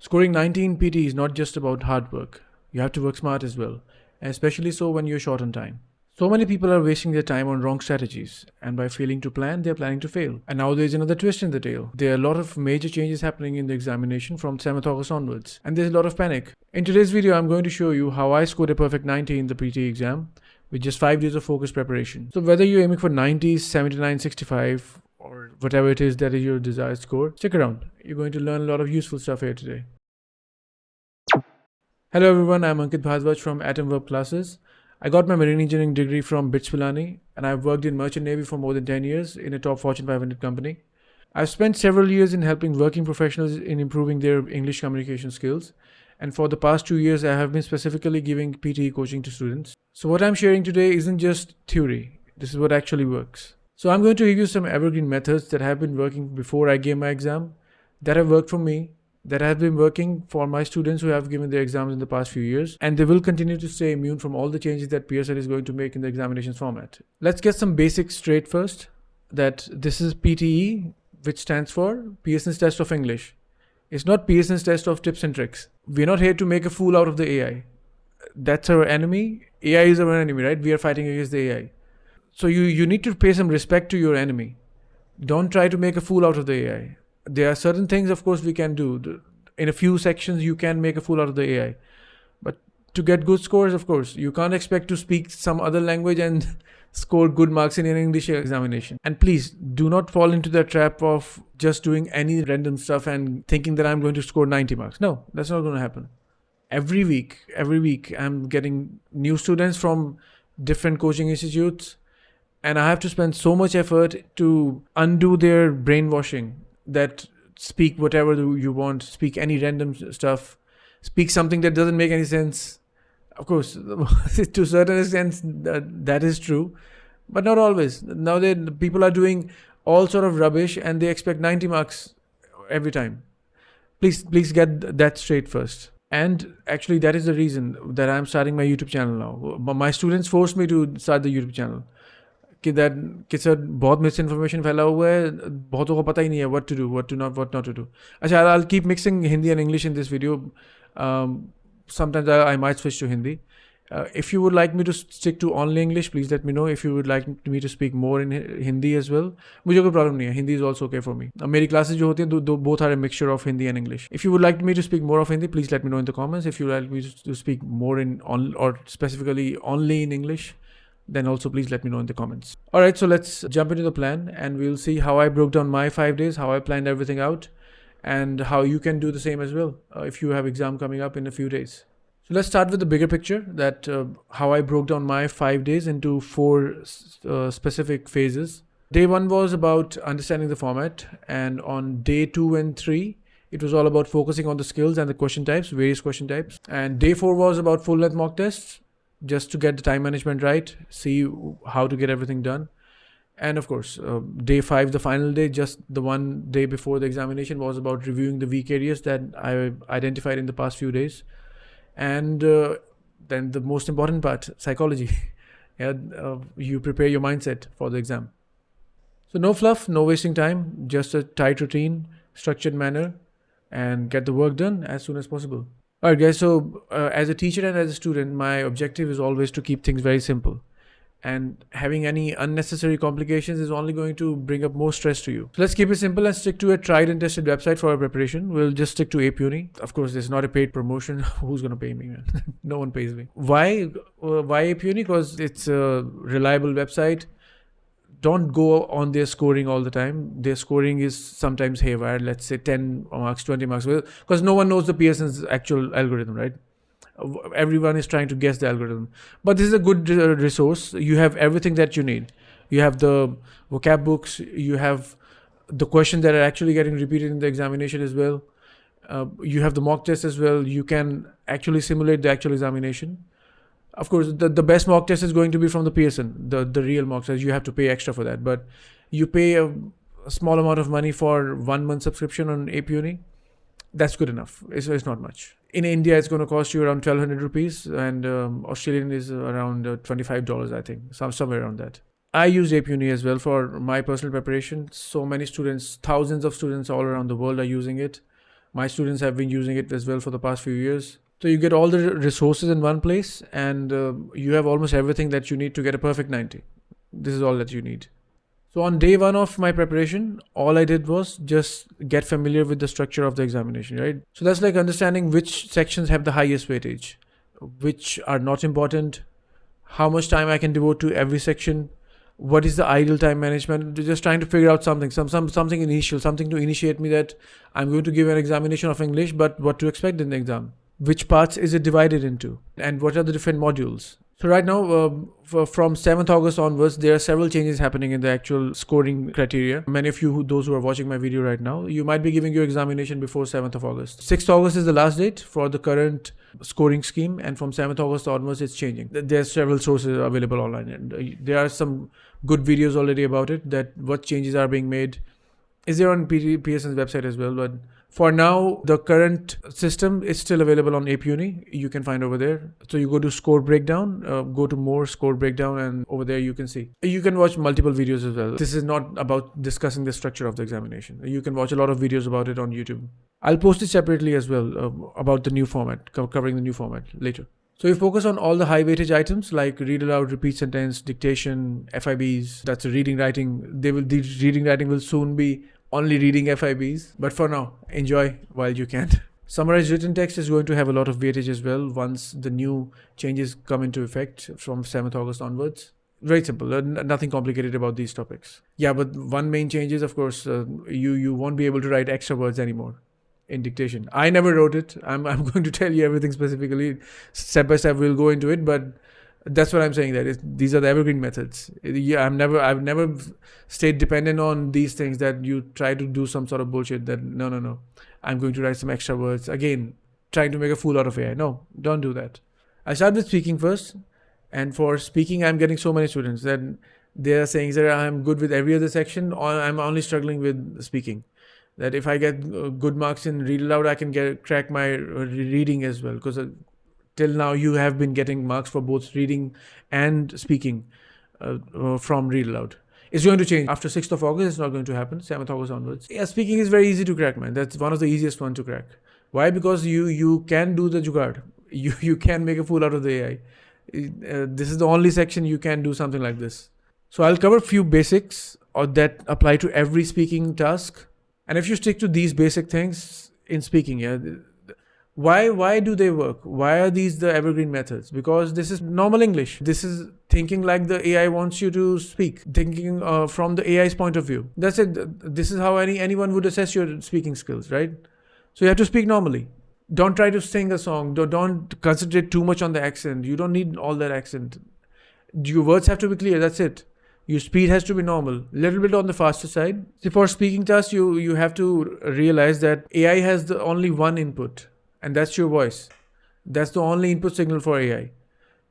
Scoring 90 in PTE is not just about hard work. You have to work smart as well, and especially so when you're short on time. So many people are wasting their time on wrong strategies, and by failing to plan, they're planning to fail. And now there's another twist in the tale. There are a lot of major changes happening in the examination from 7th August onwards, and there's a lot of panic. In today's video, I'm going to show you how I scored a perfect 90 in the PTE exam with just 5 days of focused preparation. So whether you're aiming for 90, 79, 65, or whatever it is that is your desired score, stick around. You're going to learn a lot of useful stuff here today. Hello everyone, I'm Ankit Bhardwaj from Atom Verb Classes. I got my marine engineering degree from BITS Pilani, and I've worked in merchant navy for more than 10 years in a top Fortune 500 company. I've spent several years in helping working professionals in improving their English communication skills, and for the past 2 years I have been specifically giving PTE coaching to students. So what I'm sharing today isn't just theory, this is what actually works. So I'm going to give you some evergreen methods that have been working before I gave my exam, that have worked for me, that have been working for my students who have given their exams in the past few years, and they will continue to stay immune from all the changes that Pearson is going to make in the examinations format. Let's get some basics straight first, that this is PTE, which stands for Pearson's Test of English. It's not Pearson's Test of Tips and Tricks. We're not here to make a fool out of the AI. That's our enemy. AI is our enemy, right? We are fighting against the AI. So you need to pay some respect to your enemy. Don't try to make a fool out of the AI. There are certain things, of course, we can do. In a few sections, you can make a fool out of the AI. But to get good scores, of course, you can't expect to speak some other language and score good marks in an English examination. And please, do not fall into the trap of just doing any random stuff and thinking that I'm going to score 90 marks. No, that's not going to happen. Every week, I'm getting new students from different coaching institutes, and I have to spend so much effort to undo their brainwashing. That speak whatever you want, speak any random stuff, speak something that doesn't make any sense. Of course, to a certain extent, that is true, but not always. Now people are doing all sort of rubbish and they expect 90 marks every time. Please get that straight first. And actually, that is the reason that I'm starting my YouTube channel now. My students forced me to start the YouTube channel. कि sir बहुत miss information फैला हुआ है, बहुतों को पता ही नहीं है what to do, what not to do. अच्छा, I'll keep mixing Hindi and English in this video. Sometimes I might switch to Hindi. If you would like me to stick to only English, please let me know. If you would like me to speak more in Hindi as well, मुझे कोई problem नहीं है. Hindi is also okay for me. मेरी classes जो होती हैं both are a mixture of Hindi and English. If you would like me to speak more of Hindi, please let me know in the comments. If you would like me to speak more or specifically only in English, then also please let me know in the comments. Alright, so let's jump into the plan and we'll see how I broke down my 5 days, how I planned everything out, and how you can do the same as well if you have exam coming up in a few days. So let's start with the bigger picture, that how I broke down my 5 days into 4 specific phases. Day 1 was about understanding the format, and on day 2 and 3, it was all about focusing on the skills and the question types, various question types. And day 4 was about full length mock tests, just to get the time management right, see how to get everything done. And of course, day 5, the final day, just the one day before the examination, was about reviewing the weak areas that I identified in the past few days. And then the most important part, psychology. You prepare your mindset for the exam. So no fluff, no wasting time, just a tight routine, structured manner, and get the work done as soon as possible. Alright guys, so as a teacher and as a student, my objective is always to keep things very simple. And having any unnecessary complications is only going to bring up more stress to you. So let's keep it simple and stick to a tried and tested website for our preparation. We'll just stick to APUni. Of course, this is not a paid promotion. Who's going to pay me, man? No one pays me. Why APUni? Because it's a reliable website. Don't go on their scoring all the time. Their scoring is sometimes haywire. Let's say 10 marks, 20 marks. Because no one knows the Pearson's actual algorithm, right? Everyone is trying to guess the algorithm. But this is a good resource. You have everything that you need. You have the vocab books. You have the questions that are actually getting repeated in the examination as well. You have the mock test as well. You can actually simulate the actual examination. Of course, the best mock test is going to be from the Pearson, the real mock test. You have to pay extra for that. But you pay a small amount of money for 1 month subscription on APUni. That's good enough. It's not much. In India, it's going to cost you around 1,200 rupees, and Australian is around $25, I think, somewhere around that. I use APUni as well for my personal preparation. So many students, thousands of students all around the world are using it. My students have been using it as well for the past few years. So you get all the resources in one place, and you have almost everything that you need to get a perfect 90. This is all that you need. So on day one of my preparation, all I did was just get familiar with the structure of the examination, right? So that's like understanding which sections have the highest weightage, which are not important, how much time I can devote to every section, what is the ideal time management. Just trying to figure out something initial, something to initiate me that I'm going to give an examination of English, but what to expect in the exam, which parts is it divided into, and what are the different modules. So right now, from 7th August onwards, there are several changes happening in the actual scoring criteria. Many of you, those who are watching my video right now, you might be giving your examination before 7th of August. 6th August is the last date for the current scoring scheme, and from 7th August onwards, it's changing. There's several sources available online, and there are some good videos already about it, that what changes are being made. Is there on Pearson's website as well, but for now, the current system is still available on AP Uni. You can find over there. So you go to score breakdown, go to more score breakdown, and over there you can see. You can watch multiple videos as well. This is not about discussing the structure of the examination. You can watch a lot of videos about it on YouTube. I'll post it separately as well about the new format, covering the new format later. So you focus on all the high weightage items like read aloud, repeat sentence, dictation, FIBs. That's a reading writing. The reading writing will soon be only reading FIBs, but for now, enjoy while you can. Summarized written text is going to have a lot of weightage as well once the new changes come into effect from 7th August onwards. Very simple, nothing complicated about these topics. Yeah, but one main change is, of course, you won't be able to write extra words anymore in dictation. I never wrote it. I'm going to tell you everything specifically. Step by step, we'll go into it, but that's what I'm saying, that these are the evergreen methods. Yeah, I've never stayed dependent on these things, that you try to do some sort of bullshit that no, I'm going to write some extra words. Again, trying to make a fool out of AI. No, don't do that. I start with speaking first. And for speaking, I'm getting so many students that they are saying that I'm good with every other section, or I'm only struggling with speaking. That if I get good marks in read aloud, I can crack my reading as well, because till now you have been getting marks for both reading and speaking from read aloud. It's going to change after 6th of August. It's not going to happen. 7th August onwards. Yeah, speaking is very easy to crack, man. That's one of the easiest one to crack. Why? Because you can do the jugaad. You can make a fool out of the AI. This is the only section you can do something like this. So I'll cover a few basics that apply to every speaking task. And if you stick to these basic things in speaking, yeah. Why do they work? Why are these the evergreen methods? Because this is normal English. This is thinking like the AI wants you to speak, thinking from the AI's point of view. That's it. This is how anyone would assess your speaking skills, right? So you have to speak normally. Don't try to sing a song. Don't concentrate too much on the accent. You don't need all that accent. Your words have to be clear. That's it. Your speed has to be normal, a little bit on the faster side. So for speaking tasks, you have to realize that AI has the only one input, and that's your voice. That's the only input signal for AI.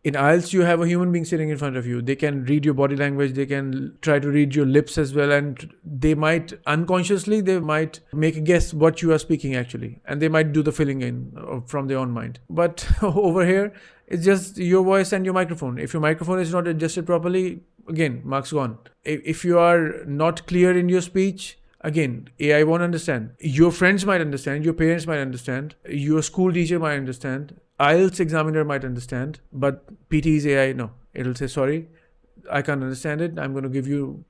In IELTS, you have a human being sitting in front of you. They can read your body language. They can try to read your lips as well. And they might unconsciously, they might make a guess what you are speaking actually. And they might do the filling in from their own mind. But over here, it's just your voice and your microphone. If your microphone is not adjusted properly, again, marks gone. If you are not clear in your speech, again, AI won't understand. Your friends might understand. Your parents might understand. Your school teacher might understand. IELTS examiner might understand. But PTE's AI, no. It'll say, sorry, I can't understand it. I'm going to give you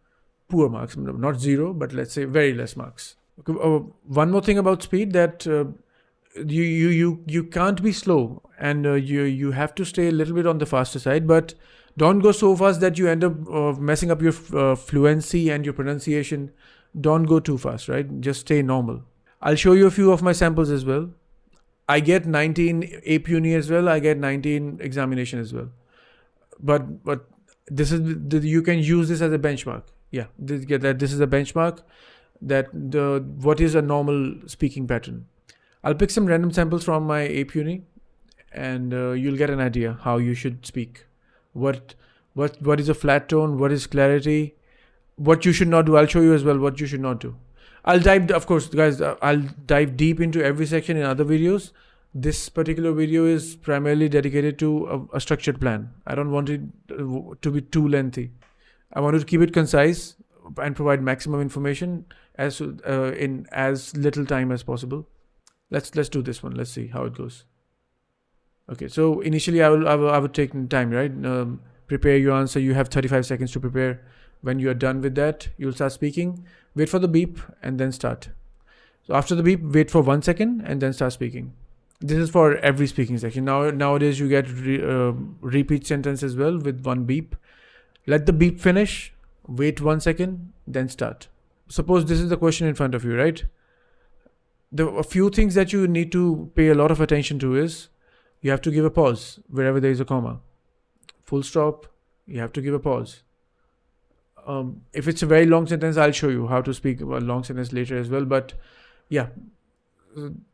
poor marks. Not zero, but let's say very less marks. One more thing about speed, that you can't be slow, and you have to stay a little bit on the faster side, but don't go so fast that you end up messing up your fluency and your pronunciation. Don't go too fast, right? Just stay normal. I'll show you a few of my samples as well. I get 19 AP Uni as well. I get 19 examination as well. But this is you can use this as a benchmark. Yeah, this is a benchmark. What is a normal speaking pattern. I'll pick some random samples from my AP Uni, and you'll get an idea how you should speak. What is a flat tone? What is clarity? What you should not do. I'll show you as well what you should not do. I'll dive deep into every section in other videos. This particular video is primarily dedicated to a structured plan. I don't want it to be too lengthy. I want to keep it concise and provide maximum information in as little time as possible. Let's do this one. Let's see how it goes. Okay, so initially I would take time, right? Prepare your answer. You have 35 seconds to prepare. When you are done with that, you'll start speaking. Wait for the beep and then start. So after the beep, wait for 1 second and then start speaking. This is for every speaking section. Nowadays you get repeat sentence as well with one beep. Let the beep finish. Wait 1 second, then start. Suppose this is the question in front of you, right? A few things that you need to pay a lot of attention to is you have to give a pause wherever there is a comma. Full stop, you have to give a pause. If it's a very long sentence, I'll show you how to speak a long sentence later as well. But yeah,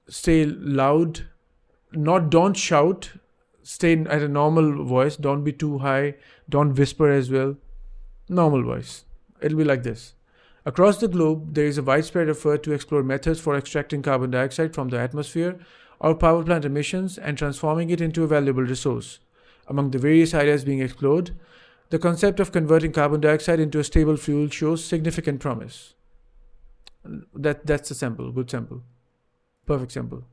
stay loud. Don't shout. Stay at a normal voice. Don't be too high. Don't whisper as well. Normal voice. It'll be like this. Across the globe, there is a widespread effort to explore methods for extracting carbon dioxide from the atmosphere or power plant emissions and transforming it into a valuable resource. Among the various ideas being explored, the concept of converting carbon dioxide into a stable fuel shows significant promise. That's a sample, good sample, perfect sample.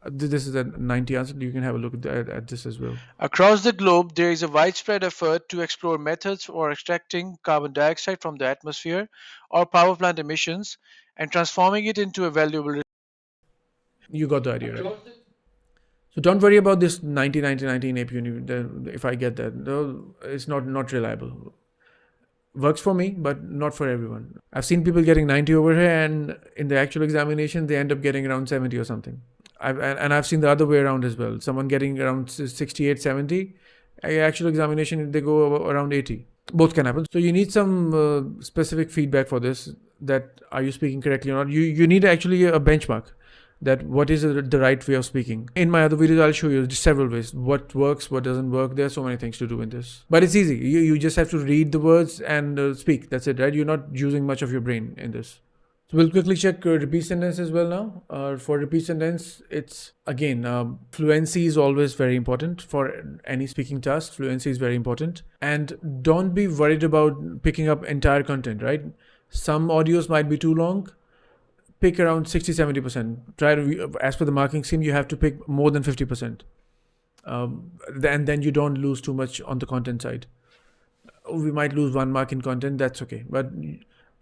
This is a 90 answer. You can have a look at this as well. Across the globe, there is a widespread effort to explore methods for extracting carbon dioxide from the atmosphere or power plant emissions and transforming it into a valuable. You got the idea, right? So don't worry about this 90, 90, 90 in AP Uni. If I get that, no, it's not reliable. Works for me, but not for everyone. I've seen people getting 90 over here, and in the actual examination, they end up getting around 70 or something. I've seen the other way around as well. Someone getting around 68, 70. Actual examination, they go around 80. Both can happen. So you need some specific feedback for this. That are you speaking correctly or not? You need actually a benchmark. That what is the right way of speaking. In my other videos, I'll show you several ways. What works, what doesn't work. There are so many things to do in this. But it's easy. You just have to read the words and speak. That's it, right? You're not using much of your brain in this. So we'll quickly check repeat sentence as well now. For repeat sentence, it's again, fluency is always very important for any speaking task. Fluency is very important. And don't be worried about picking up entire content, right? Some audios might be too long. Pick around 60-70%. Try to, as per the marking scheme, you have to pick more than 50%. And then you don't lose too much on the content side. We might lose 1 mark in content, that's okay. But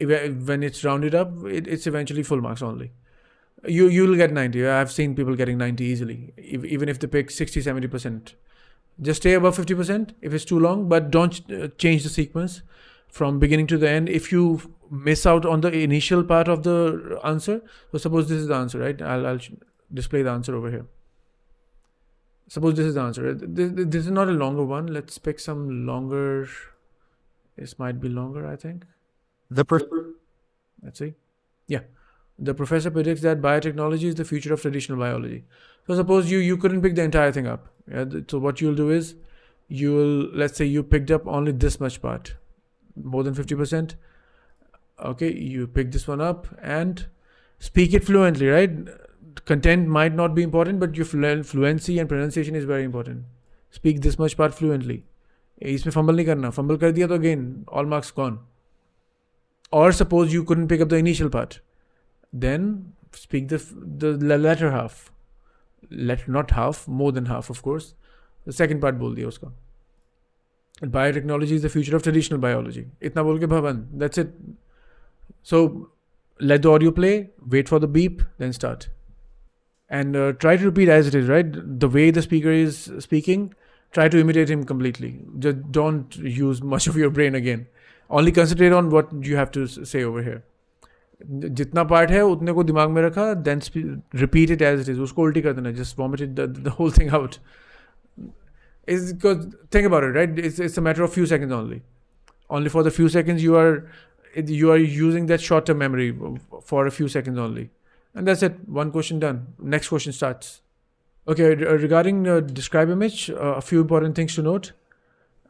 when it's rounded up, it's eventually full marks only. You'll get 90. I've seen people getting 90 easily, even if they pick 60-70%. Just stay above 50% if it's too long, but don't change the sequence from beginning to the end. If you miss out on the initial part of the answer, so suppose this is the answer, right? I'll display the answer over here. Suppose this is the answer. This is not a longer one. Let's pick some longer. This might be longer, I think. Let's see. Yeah. The professor predicts that biotechnology is the future of traditional biology. So suppose you couldn't pick the entire thing up. Yeah? So what you'll do is, let's say you picked up only this much part, more than 50%. Okay, you pick this one up and speak it fluently, right? Content might not be important, but your fluency and pronunciation is very important. Speak this much part fluently. इसमें fumble नहीं करना. Fumble कर दिया तो again, all marks gone. Or suppose you couldn't pick up the initial part. Then speak the latter half. Not half, more than half, of course. The second part बोल दिया उसका. Biotechnology is the future of traditional biology. इतना बोल के भवन. That's it. So let the audio play, wait for the beep, then start. And try to repeat as it is, right? The way the speaker is speaking, try to imitate him completely. Just don't use much of your brain again. Only concentrate on what you have to say over here. जितना part है उतने को दिमाग में रखा, then repeat it as it is. उसको उल्टी कर देना. Just vomit it the whole thing out. It's because think about it, right? It's a matter of few seconds only. Only for the few seconds you are using that short-term memory for a few seconds only, and that's it. One question done. Next question starts. Okay, regarding describe image, a few important things to note.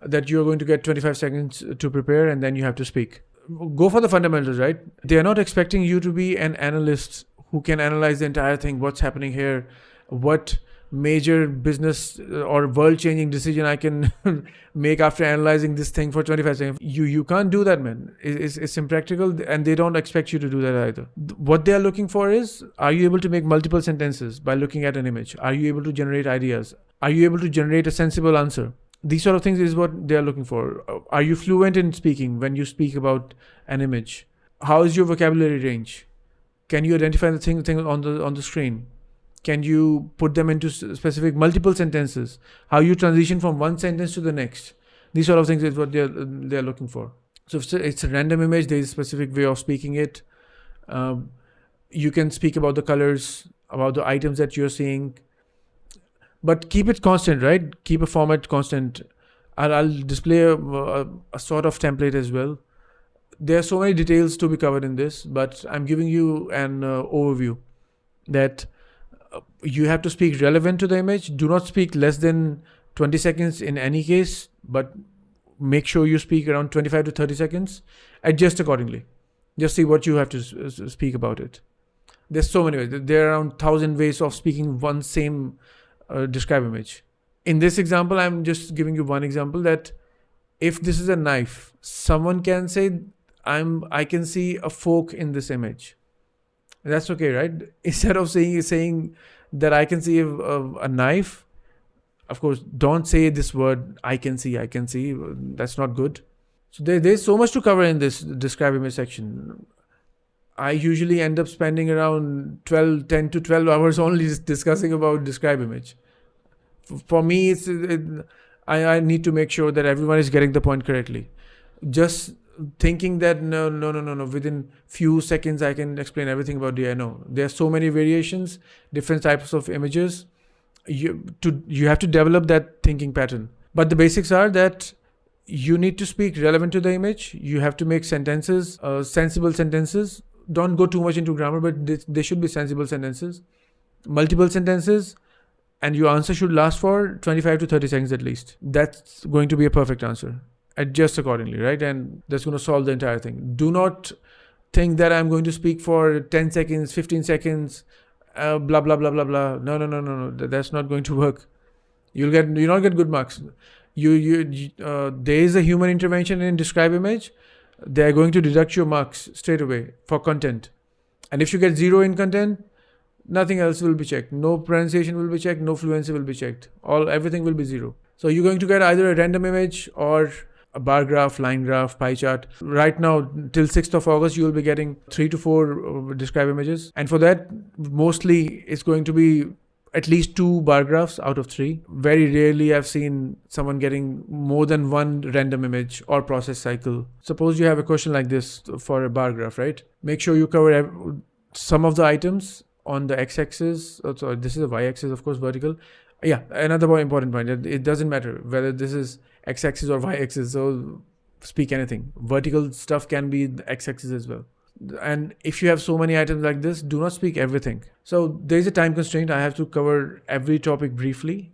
That you're going to get 25 seconds to prepare, and then you have to speak. Go for the fundamentals, right? They are not expecting you to be an analyst who can analyze the entire thing. What's happening here? What major business or world-changing decision I can make after analyzing this thing for 25 seconds. You can't do that, man. It's impractical, and they don't expect you to do that either. What they are looking for is, are you able to make multiple sentences by looking at an image? Are you able to generate ideas? Are you able to generate a sensible answer? These sort of things is what they are looking for. Are you fluent in speaking when you speak about an image? How is your vocabulary range? Can you identify the thing on the screen? Can you put them into specific multiple sentences? How you transition from one sentence to the next? These sort of things is what they're looking for. So if it's a random image, there is a specific way of speaking it. You can speak about the colors, about the items that you're seeing, but keep it constant, right? Keep a format constant. I'll display a sort of template as well. There are so many details to be covered in this, but I'm giving you an overview that you have to speak relevant to the image. Do not speak less than 20 seconds in any case, but make sure you speak around 25 to 30 seconds. Adjust accordingly. Just see what you have to speak about it. There's so many ways. There are around 1,000 ways of speaking one same describe image. In this example, I'm just giving you one example that if this is a knife, someone can say, I can see a fork in this image. That's okay, right? Instead of saying that I can see a knife, of course, don't say this word, I can see. That's not good. So there's so much to cover in this describe image section. I usually end up spending around 10 to 12 hours only discussing about describe image. For me, I need to make sure that everyone is getting the point correctly. Just thinking that no, within few seconds I can explain everything about DI. No, there are so many variations, different types of images. You have to develop that thinking pattern. But the basics are that you need to speak relevant to the image. You have to make sentences, sensible sentences. Don't go too much into grammar, but they should be sensible sentences. Multiple sentences, and your answer should last for 25 to 30 seconds at least. That's going to be a perfect answer. Adjust accordingly, right? And that's going to solve the entire thing. Do not think that I'm going to speak for 10 seconds, 15 seconds, blah, blah, blah, blah, blah. No. That's not going to work. You'll not get good marks. There is a human intervention in describe image. They're going to deduct your marks straight away for content. And if you get 0 in content, nothing else will be checked. No pronunciation will be checked. No fluency will be checked. Everything will be 0. So you're going to get either a random image or a bar graph, line graph, pie chart. Right now, till 6th of August, you will be getting 3 to 4 describe images. And for that, mostly it's going to be at least 2 bar graphs out of 3. Very rarely I've seen someone getting more than 1 random image or process cycle. Suppose you have a question like this for a bar graph, right? Make sure you cover some of the items on the x-axis. Sorry, this is a y-axis, of course, vertical. Yeah, another more important point. It doesn't matter whether this is x-axis or y-axis. So speak anything. Vertical stuff can be the x-axis as well. And if you have so many items like this, do not speak everything. So there is a time constraint. I have to cover every topic briefly,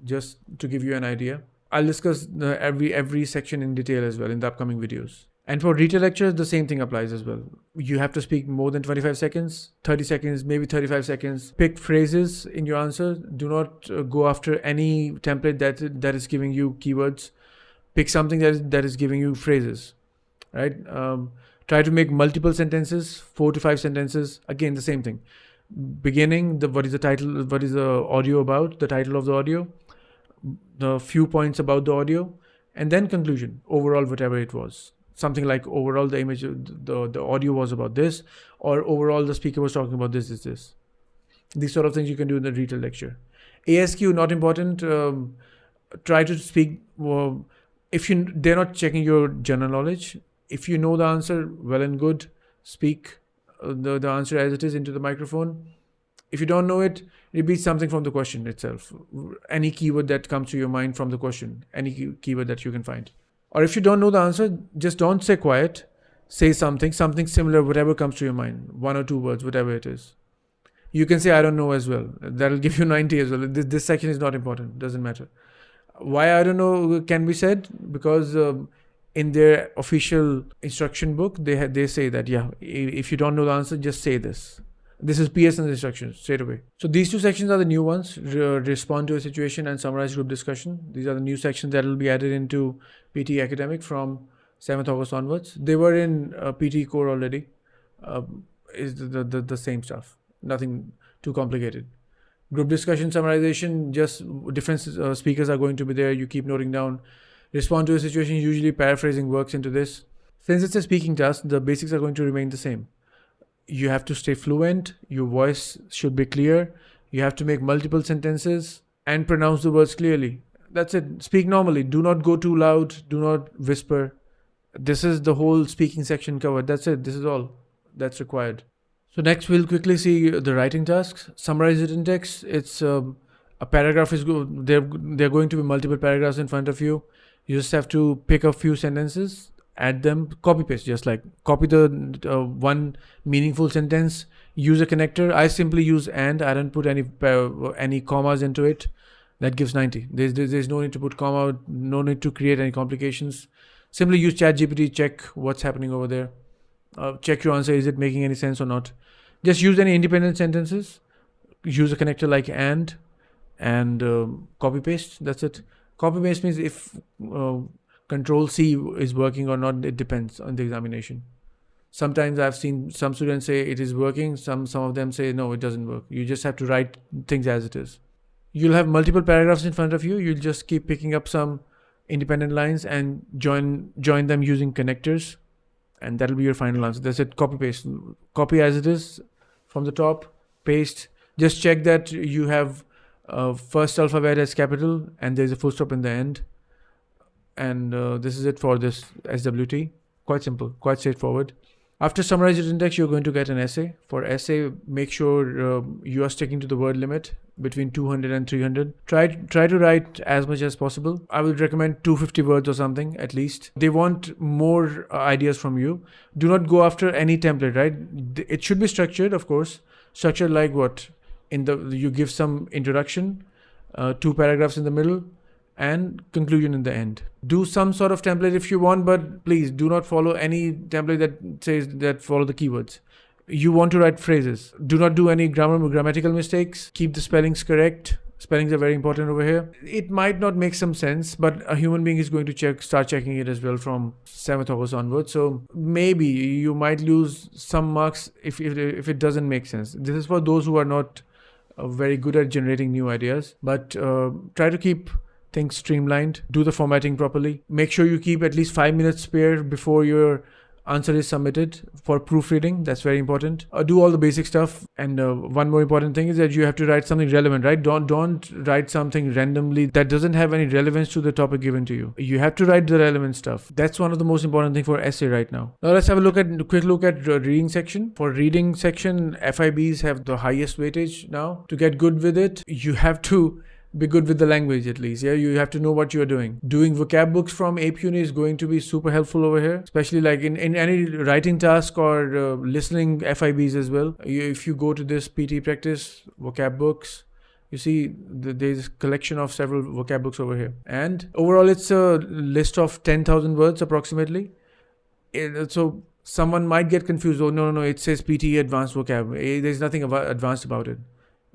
just to give you an idea. I'll discuss every section in detail as well in the upcoming videos. And for retail lectures, the same thing applies as well. You have to speak more than 25 seconds, 30 seconds, maybe 35 seconds. Pick phrases in your answer. Do not go after any template that is giving you keywords. Pick something that is giving you phrases, right? Try to make multiple sentences, 4 to 5 sentences. Again, the same thing. Beginning, what is the title? What is the audio about? The title of the audio. The few points about the audio. And then conclusion. Overall, whatever it was. Something like overall the image, the audio was about this, or overall the speaker was talking about this. These sort of things you can do in the retail lecture. ASQ, not important. Try to speak. They're not checking your general knowledge. If you know the answer, well and good. Speak the answer as it is into the microphone. If you don't know it, repeat something from the question itself. Any keyword that comes to your mind from the question. Any keyword that you can find. Or if you don't know the answer, just don't stay quiet. Say something similar, whatever comes to your mind. 1 or 2 words, whatever it is. You can say, I don't know as well. That'll give you 90 as well. This section is not important. Doesn't matter. Why I don't know can be said? Because in their official instruction book, they say that, yeah, if you don't know the answer, just say this. This is Pearson's instructions straight away. So these two sections are the new ones: respond to a situation and summarize group discussion. These are the new sections that will be added into PTE Academic from 7th August onwards. They were in PTE Core already. Is the same stuff. Nothing too complicated. Group discussion, summarization, just different speakers are going to be there. You keep noting down. Respond to a situation, usually paraphrasing works into this. Since it's a speaking task, the basics are going to remain the same. You have to stay fluent, your voice should be clear, you have to make multiple sentences and pronounce the words clearly. That's it. Speak normally. Do not go too loud, do not whisper. This is the whole speaking section covered. That's it. This is all that's required. So next we'll quickly see the writing tasks. Summarize written text. It's a paragraph is good. They're going to be multiple paragraphs in front of you. You just have to pick a few sentences, add them, copy paste, just like copy the one meaningful sentence, use a connector. I simply use and. I don't put any commas into it. That gives 90. There's no need to put comma, no need to create any complications. Simply use ChatGPT, check what's happening over there. Check your answer, is it making any sense or not. Just use any independent sentences, use a connector like and copy paste. That's it. Copy paste means if Control C is working or not, it depends on the examination. Sometimes I've seen some students say it is working, some of them say no, it doesn't work. You just have to write things as it is. You'll have multiple paragraphs in front of you. You'll just keep picking up some independent lines and join them using connectors, and that'll be your final answer. That's it. Copy paste. Copy as it is from the top, paste. Just check that you have first alphabet as capital and there's a full stop in the end. And this is it for this SWT. Quite simple, quite straightforward. After summarize written text, you're going to get an essay. For essay, make sure you are sticking to the word limit between 200 and 300. Try to write as much as possible. I would recommend 250 words or something at least. They want more ideas from you. Do not go after any template, right? It should be structured, of course. Structured like what? You give some introduction, 2 paragraphs in the middle, and conclusion in the end. Do some sort of template if you want, but please do not follow any template that says that follow the keywords. You want to write phrases. Do not do any grammatical mistakes. Keep the spellings correct. Spellings are very important over here. It might not make some sense, but a human being is going to start checking it as well from 7th August onwards. So maybe you might lose some marks if it doesn't make sense. This is for those who are not very good at generating new ideas, but try to keep things streamlined. Do the formatting properly. Make sure you keep at least 5 minutes spare before your answer is submitted for proofreading. That's very important. Do all the basic stuff. And one more important thing is that you have to write something relevant, right? Don't write something randomly that doesn't have any relevance to the topic given to you. You have to write the relevant stuff. That's one of the most important things for essay right now. Now let's have a quick look at reading section. For reading section, FIBs have the highest weightage now. To get good with it, you have to be good with the language at least. Yeah, you have to know what you're doing. Doing vocab books from APUni is going to be super helpful over here, especially like in any writing task or listening FIBs as well. If you go to this PT practice vocab books, you see there's a collection of several vocab books over here. And overall, it's a list of 10,000 words approximately. So someone might get confused. Oh, no, it says PTE advanced vocab. There's nothing advanced about it.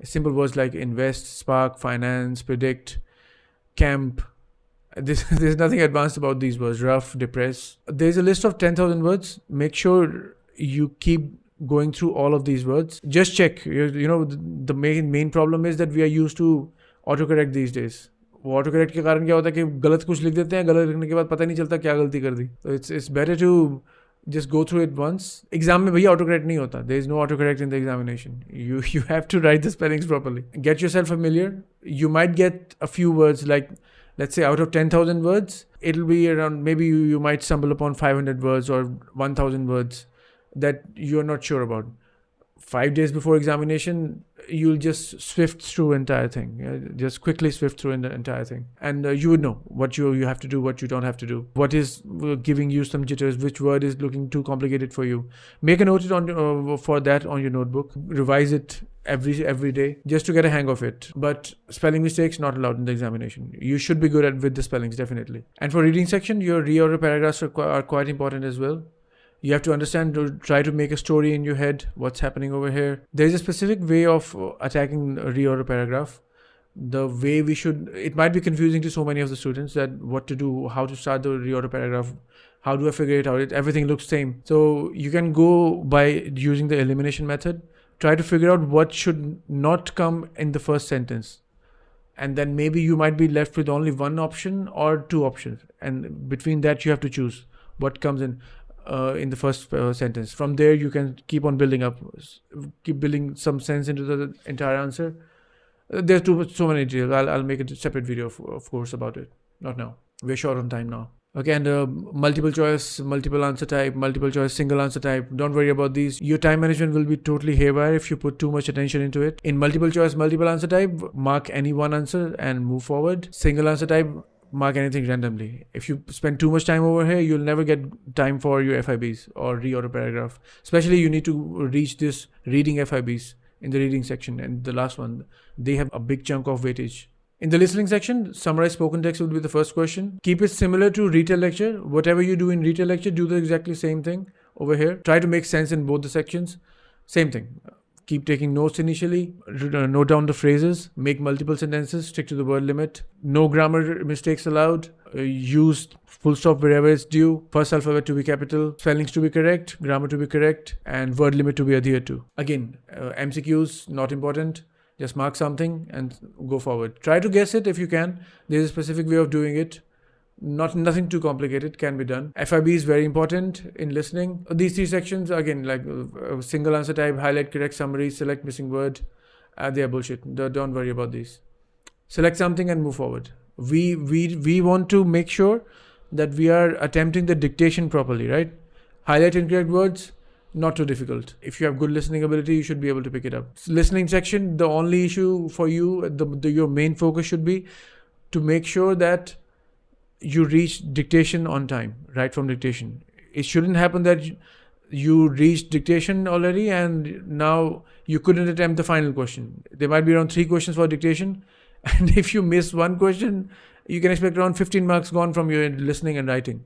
Simple words like invest, spark, finance, predict, camp. There's nothing advanced about these words. Rough, depress. There's a list of 10,000 words. Make sure you keep going through all of these words. Just check. You know, the main problem is that we are used to autocorrect these days. वो autocorrect के कारण क्या होता है कि गलत कुछ लिख देते हैं, गलत लिखने के बाद पता नहीं चलता क्या गलती कर दी. So it's better to just go through it once. Exam में भैया autocorrect नहीं होता. There is no autocorrect in the examination. You have to write the spellings properly. Get yourself familiar. You might get a few words, like let's say out of 10,000 words, it'll be around, maybe you might stumble upon 500 words or 1,000 words that you're not sure about. 5 days before examination, you'll just swift through entire thing. Yeah? Just quickly swift through the entire thing. And you would know what you have to do, what you don't have to do. What is giving you some jitters, which word is looking too complicated for you. Make a note for that on your notebook. Revise it every day just to get a hang of it. But spelling mistakes not allowed in the examination. You should be good with the spellings, definitely. And for reading section, your reorder paragraphs are quite important as well. You have to understand, to try to make a story in your head, what's happening over here. There's a specific way of attacking a reorder paragraph. The way we should, it might be confusing to so many of the students that what to do, how to start the reorder paragraph, how do I figure it out? Everything looks same. So you can go by using the elimination method, try to figure out what should not come in the first sentence. And then maybe you might be left with only one option or two options. And between that, you have to choose what comes in the first sentence. From there, you can keep on building up, keep building some sense into the entire answer. There's so many details. I'll make a separate video, of course, about it. Not now. We're short on time now. Okay, and multiple choice, multiple answer type, multiple choice, single answer type. Don't worry about these. Your time management will be totally haywire if you put too much attention into it. In multiple choice, multiple answer type, mark any one answer and move forward. Single answer type, mark anything randomly. If you spend too much time over here, you'll never get time for your FIBs or reorder paragraph. Especially you need to reach this reading FIBs in the reading section, and the last one, they have a big chunk of weightage. In the listening section, summarize spoken text would be the first question. Keep it similar to retail lecture. Whatever you do in retail lecture, do the exactly same thing over here. Try to make sense in both the sections. Same thing. Keep taking notes initially. Note down the phrases. Make multiple sentences. Stick to the word limit. No grammar mistakes allowed. Use full stop wherever it's due. First alphabet to be capital. Spellings to be correct. Grammar to be correct. And word limit to be adhered to. Again, MCQs, not important. Just mark something and go forward. Try to guess it if you can. There's a specific way of doing it. Nothing too complicated, can be done. FIB is very important in listening. These three sections, again, like single answer type, highlight correct summary, select missing word. They are bullshit. Don't worry about these. Select something and move forward. We want to make sure that we are attempting the dictation properly, right? Highlight incorrect words. Not too difficult. If you have good listening ability, you should be able to pick it up. Listening section, the only issue for you, your main focus should be to make sure that you reach dictation on time, right from dictation. It shouldn't happen that you reached dictation already and now you couldn't attempt the final question. There might be around 3 questions for dictation, and if you miss one question, you can expect around 15 marks gone from your listening and writing.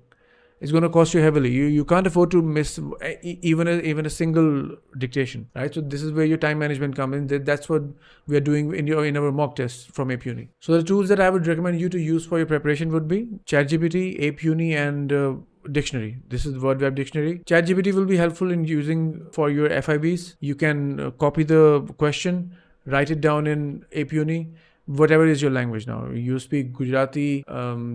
It's going to cost you heavily. You can't afford to miss even a single dictation, right? So this is where your time management comes in. That's what we are doing in our mock tests from Ape Uni. So the tools that I would recommend you to use for your preparation would be ChatGPT, Ape Uni, and dictionary. This is the Word Web Dictionary. ChatGPT will be helpful in using for your FIBs. You can copy the question, write it down in Ape Uni. Whatever is your language now. You speak Gujarati,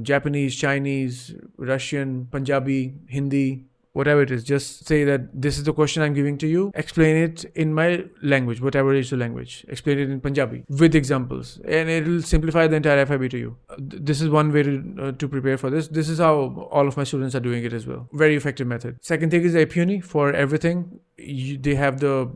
Japanese, Chinese, Russian, Punjabi, Hindi, whatever it is. Just say that this is the question I'm giving to you. Explain it in my language, whatever is the language. Explain it in Punjabi with examples, and it will simplify the entire FIB to you. This is one way to prepare for this. This is how all of my students are doing it as well. Very effective method. Second thing is Ape Uni for everything. They have the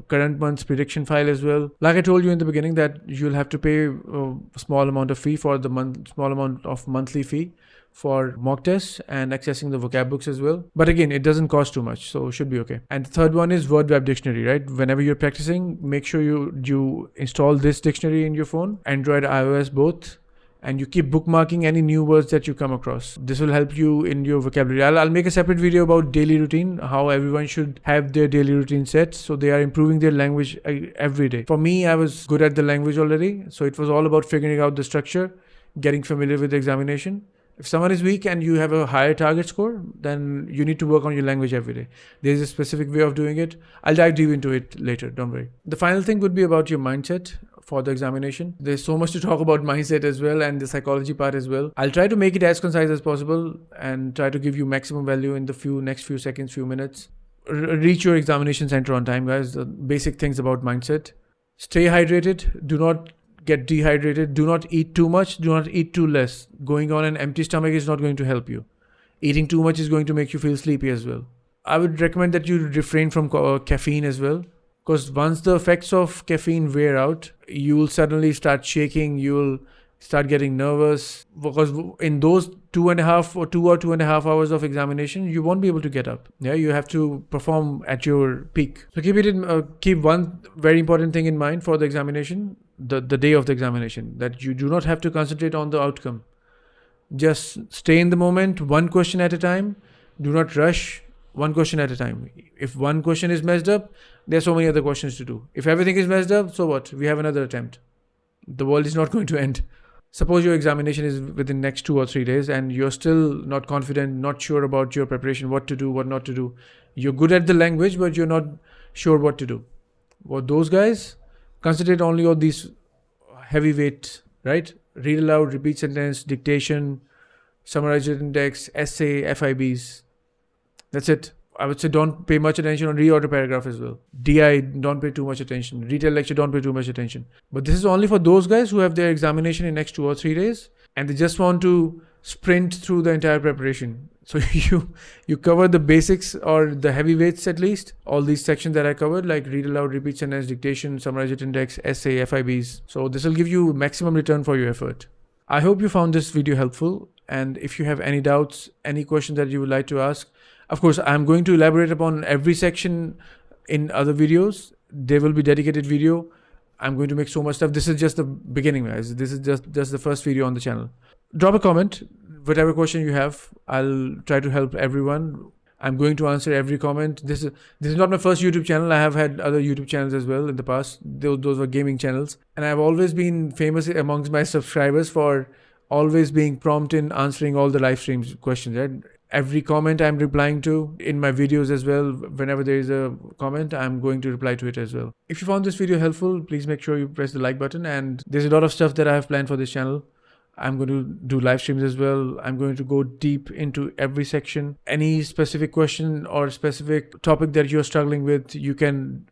current month's prediction file as well. Like I told you in the beginning that you'll have to pay a small amount of fee for the small amount of monthly fee for mock tests and accessing the vocab books as well. But again, it doesn't cost too much, so should be okay. And the third one is Word Web Dictionary, right? Whenever you're practicing, make sure you install this dictionary in your phone, Android, iOS, both. And you keep bookmarking any new words that you come across. This will help you in your vocabulary. I'll make a separate video about daily routine, how everyone should have their daily routine set so they are improving their language every day. For me, I was good at the language already, so it was all about figuring out the structure, getting familiar with the examination. If someone is weak and you have a higher target score, then you need to work on your language every day. There's a specific way of doing it. I'll dive deep into it later, don't worry. The final thing would be about your mindset for the examination. There's so much to talk about mindset as well and the psychology part as well. I'll try to make it as concise as possible and try to give you maximum value in the next few seconds, few minutes. Reach your examination center on time, guys. The basic things about mindset. Stay hydrated. Do not get dehydrated. Do not eat too much. Do not eat too less. Going on an empty stomach is not going to help you. Eating too much is going to make you feel sleepy as well. I would recommend that you refrain from caffeine as well. Because once the effects of caffeine wear out, you will suddenly start shaking, you will start getting nervous. Because in those 2.5 hours of examination, you won't be able to get up. Yeah, you have to perform at your peak. So keep one very important thing in mind for the examination, the day of the examination, that you do not have to concentrate on the outcome. Just stay in the moment, one question at a time. Do not rush. one question at a time. If one question is messed up, there's so many other questions to do. If everything is messed up, so what? We have another attempt. The world is not going to end. Suppose your examination is within next 2 or 3 days and you're still not confident, not sure about your preparation, what to do, what not to do. You're good at the language, but you're not sure what to do. Well, those guys concentrate only on these heavyweight, right? Read aloud, repeat sentence, dictation, summarize written text, essay, FIBs. That's it. I would say don't pay much attention on reorder paragraph as well. DI, don't pay too much attention. Retail lecture, don't pay too much attention. But this is only for those guys who have their examination in next 2 or 3 days and they just want to sprint through the entire preparation. So you cover the basics or the heavyweights at least. All these sections that I covered, like read aloud, repeat sentence, dictation, summarize written text, essay, FIBs. So this will give you maximum return for your effort. I hope you found this video helpful. And if you have any doubts, any questions that you would like to ask, of course, I'm going to elaborate upon every section in other videos. There will be dedicated video. I'm going to make so much stuff. This is just the beginning, guys. This is just the first video on the channel. Drop a comment, whatever question you have. I'll try to help everyone. I'm going to answer every comment. This is not my first YouTube channel. I have had other YouTube channels as well in the past. Those were gaming channels. And I've always been famous amongst my subscribers for always being prompt in answering all the live streams questions, right? Every comment I'm replying to in my videos as well. Whenever there is a comment, I'm going to reply to it as well. If you found this video helpful, please make sure you press the like button. And there's a lot of stuff that I have planned for this channel. I'm going to do live streams as well. I'm going to go deep into every section. Any specific question or specific topic that you're struggling with, you can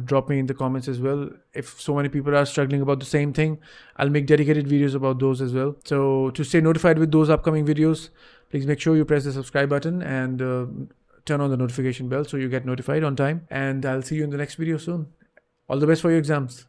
drop me in the comments as well. If so many people are struggling about the same thing, I'll make dedicated videos about those as well. So to stay notified with those upcoming videos, please make sure you press the subscribe button and turn on the notification bell so you get notified on time. And I'll see you in the next video soon. All the best for your exams.